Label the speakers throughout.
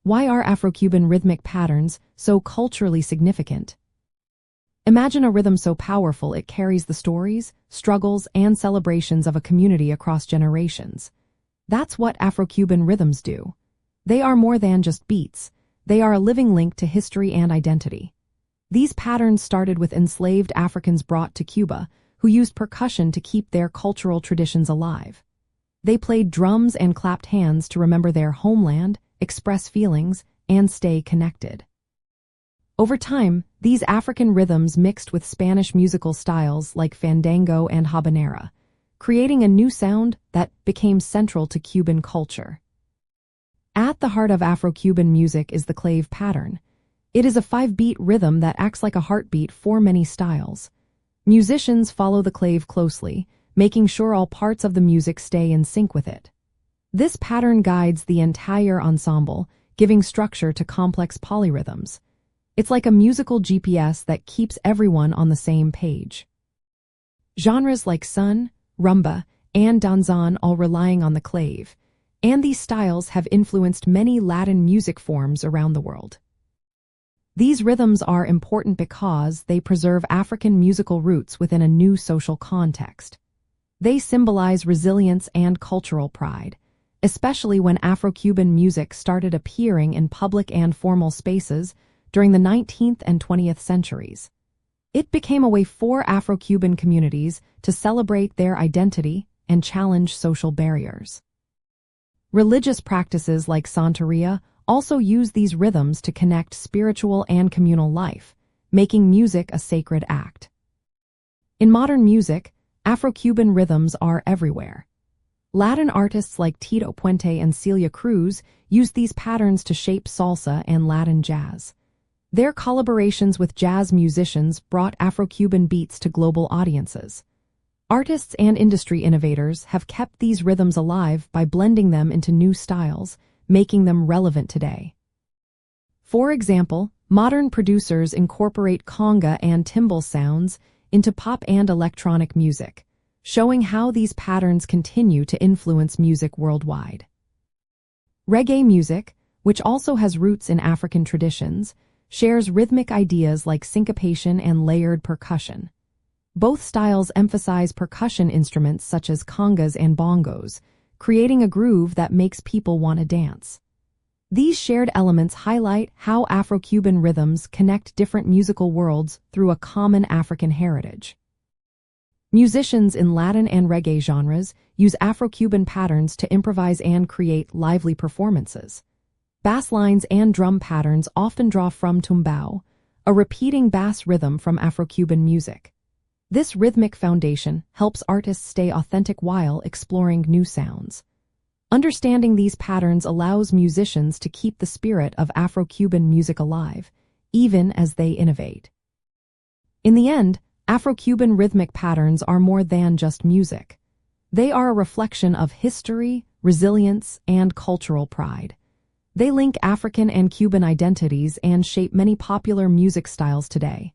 Speaker 1: Why are Afro-Cuban rhythmic patterns so culturally significant? Imagine a rhythm so powerful it carries the stories, struggles, and celebrations of a community across generations. That's what Afro-Cuban rhythms do. They are more than just beats. They are a living link to history and identity. These patterns started with enslaved Africans brought to Cuba, who used percussion to keep their cultural traditions alive. They played drums and clapped hands to remember their homeland, express feelings, and stay connected. Over time, these African rhythms mixed with Spanish musical styles like fandango and habanera, creating a new sound that became central to Cuban culture. At the heart of Afro-Cuban music is the Clave pattern. It is a 5-beat rhythm that acts like a heartbeat for many styles. Musicians follow the Clave closely, making sure all parts of the music stay in sync with it. This pattern guides the entire ensemble, giving structure to complex polyrhythms. It's like a musical GPS that keeps everyone on the same page. Genres like son, rumba, and danzón all relying on the Clave, and these styles have influenced many Latin music forms around the world. These rhythms are important because they preserve African musical roots within a new social context. They symbolize resilience and cultural pride, especially when Afro-Cuban music started appearing in public and formal spaces during the 19th and 20th centuries. It became a way for Afro-Cuban communities to celebrate their identity and challenge social barriers. Religious practices like Santeria also use these rhythms to connect spiritual and communal life, making music a sacred act. In modern music, Afro-Cuban rhythms are everywhere. Latin artists like Tito Puente and Celia Cruz use these patterns to shape salsa and Latin jazz. Their collaborations with jazz musicians brought Afro-Cuban beats to global audiences. Artists and industry innovators have kept these rhythms alive by blending them into new styles, making them relevant today. For example, modern producers incorporate conga and timbal sounds into pop and electronic music, showing how these patterns continue to influence music worldwide. Reggae music, which also has roots in African traditions, shares rhythmic ideas like syncopation and layered percussion. Both styles emphasize percussion instruments such as congas and bongos, creating a groove that makes people want to dance. These shared elements highlight how Afro-Cuban rhythms connect different musical worlds through a common African heritage. Musicians in Latin and reggae genres use Afro-Cuban patterns to improvise and create lively performances. Bass lines and drum patterns often draw from tumbao, a repeating bass rhythm from Afro-Cuban music. This rhythmic foundation helps artists stay authentic while exploring new sounds. Understanding these patterns allows musicians to keep the spirit of Afro-Cuban music alive, even as they innovate. In the end, Afro-Cuban rhythmic patterns are more than just music. They are a reflection of history, resilience, and cultural pride. They link African and Cuban identities and shape many popular music styles today.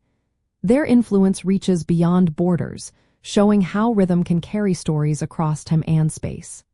Speaker 1: Their influence reaches beyond borders, showing how rhythm can carry stories across time and space.